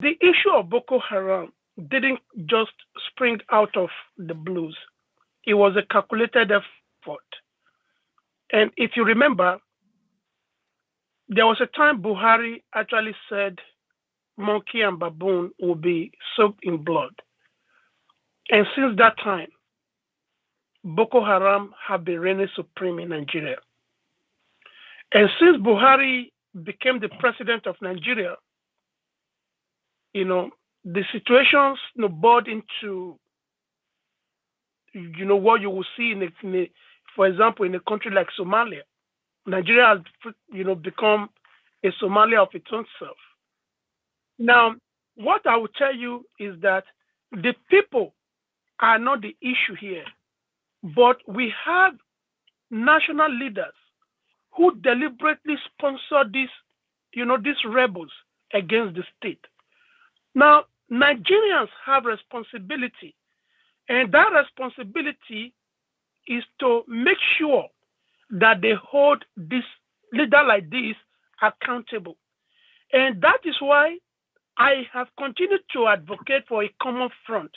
The issue of Boko Haram didn't just spring out of the blues. It was a calculated effort. And if you remember, there was a time Buhari actually said monkey and baboon will be soaked in blood. And since that time, Boko Haram have been reigning supreme in Nigeria. And since Buhari became the president of Nigeria, you know, the situations snowballed into, what you will see for example, in a country like Somalia. Nigeria has, become a Somalia of its own self. Now, what I will tell you is that the people are not the issue here, but we have national leaders who deliberately sponsor these rebels against the state. Now, Nigerians have responsibility, and that responsibility is to make sure that they hold this leader like this accountable. And that is why I have continued to advocate for a common front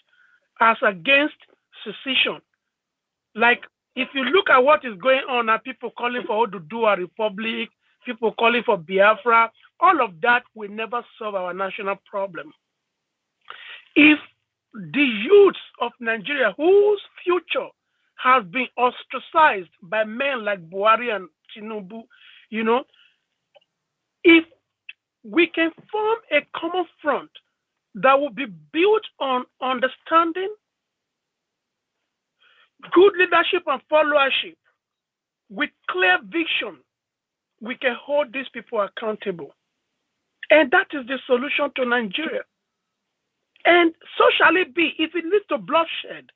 as against secession. Like, if you look at what is going on now, people calling for Oduduwa Republic, people calling for Biafra, all of that will never solve our national problem. If the youths of Nigeria, whose future has been ostracized by men like Buhari and Tinubu, you know, if we can form a common front that will be built on understanding, good leadership, and followership with clear vision, we can hold these people accountable. And that is the solution to Nigeria. And so shall it be. If it leads to bloodshed,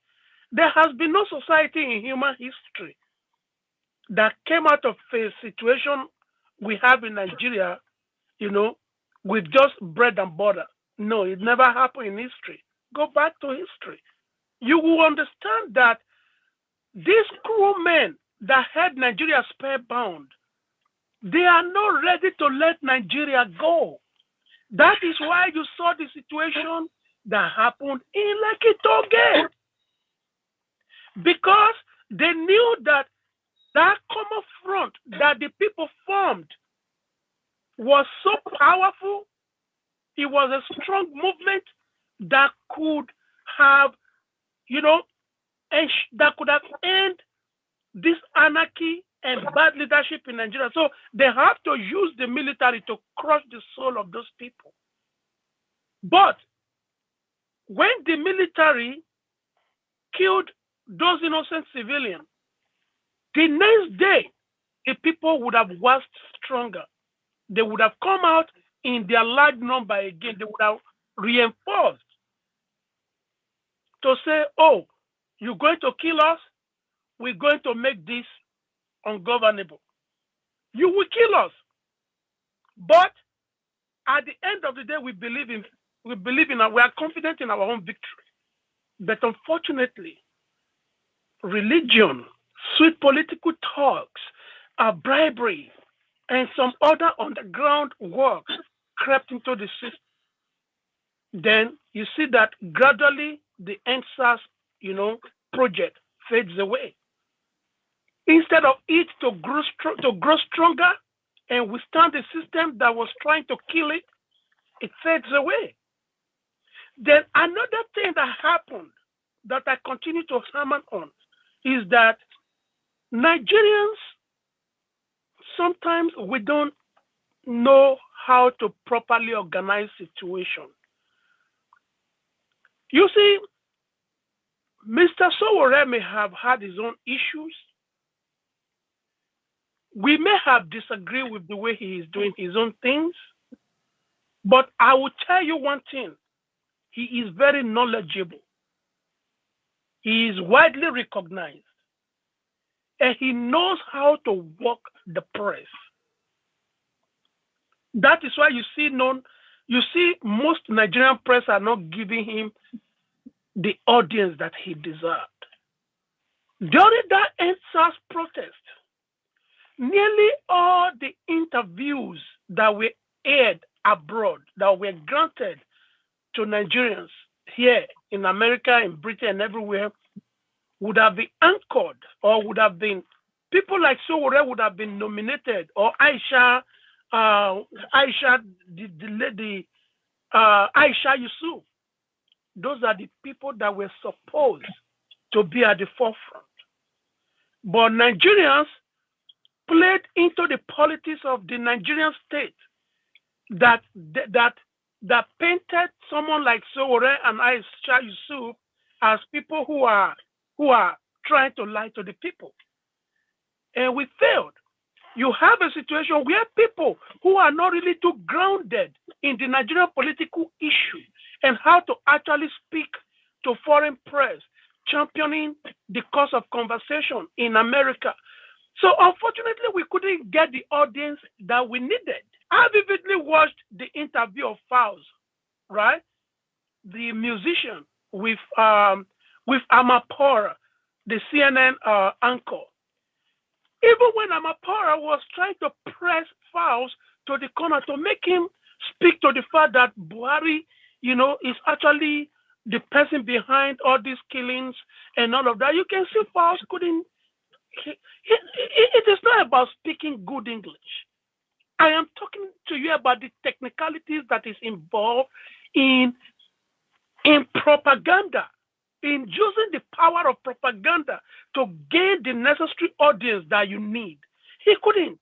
there has been no society in human history that came out of a situation we have in Nigeria, you know, with just bread and butter. No, it never happened in history. Go back to history. You will understand that these cruel men that had Nigeria spellbound, they are not ready to let Nigeria go. That is why you saw the situation that happened in Lekki, because they knew that that common front that the people formed was so powerful. It was a strong movement that could have, and that could have ended this anarchy and bad leadership in Nigeria. So they have to use the military to crush the soul of those people. But when the military killed those innocent civilians, the next day, the people would have waxed stronger. They would have come out in their large number again. They would have reinforced to say, oh, you're going to kill us? We're going to make this ungovernable. You will kill us. But at the end of the day, we are confident in our own victory. But unfortunately, religion, sweet political talks, bribery, and some other underground works crept into the system. Then you see that gradually the NSAS, project fades away. Instead of it to grow stronger and withstand the system that was trying to kill it, it fades away. Then another thing that happened that I continue to hammer on is that Nigerians, sometimes we don't know how to properly organize situation. You see, Mr. Sowore may have had his own issues. We may have disagreed with the way he is doing his own things. But I will tell you one thing. He is very knowledgeable. He is widely recognized. And he knows how to work the press. That is why you see most Nigerian press are not giving him the audience that he deserved. During that NSAS protest, nearly all the interviews that were aired abroad, that were granted to Nigerians here in America, in Britain, and everywhere would have been anchored or would have been people like Sowore would have been nominated or Aisha, the lady, Aisha Yusuf. Those are the people that were supposed to be at the forefront. But Nigerians played into the politics of the Nigerian state that that that painted someone like Sowore and Aisha Yusuf as people who are trying to lie to the people, and we failed. You have a situation where people who are not really too grounded in the Nigerian political issue and how to actually speak to foreign press, championing the cause of conversation in America. So unfortunately, we couldn't get the audience that we needed. I vividly watched the interview of Faust, right? The musician with Amapora, the CNN anchor. Even when Amapara was trying to press Faust to the corner to make him speak to the fact that Buhari, is actually the person behind all these killings and all of that, you can see Faust couldn't. It is not about speaking good English. I am talking to you about the technicalities that is involved in propaganda, in using the power of propaganda to gain the necessary audience that you need. He couldn't.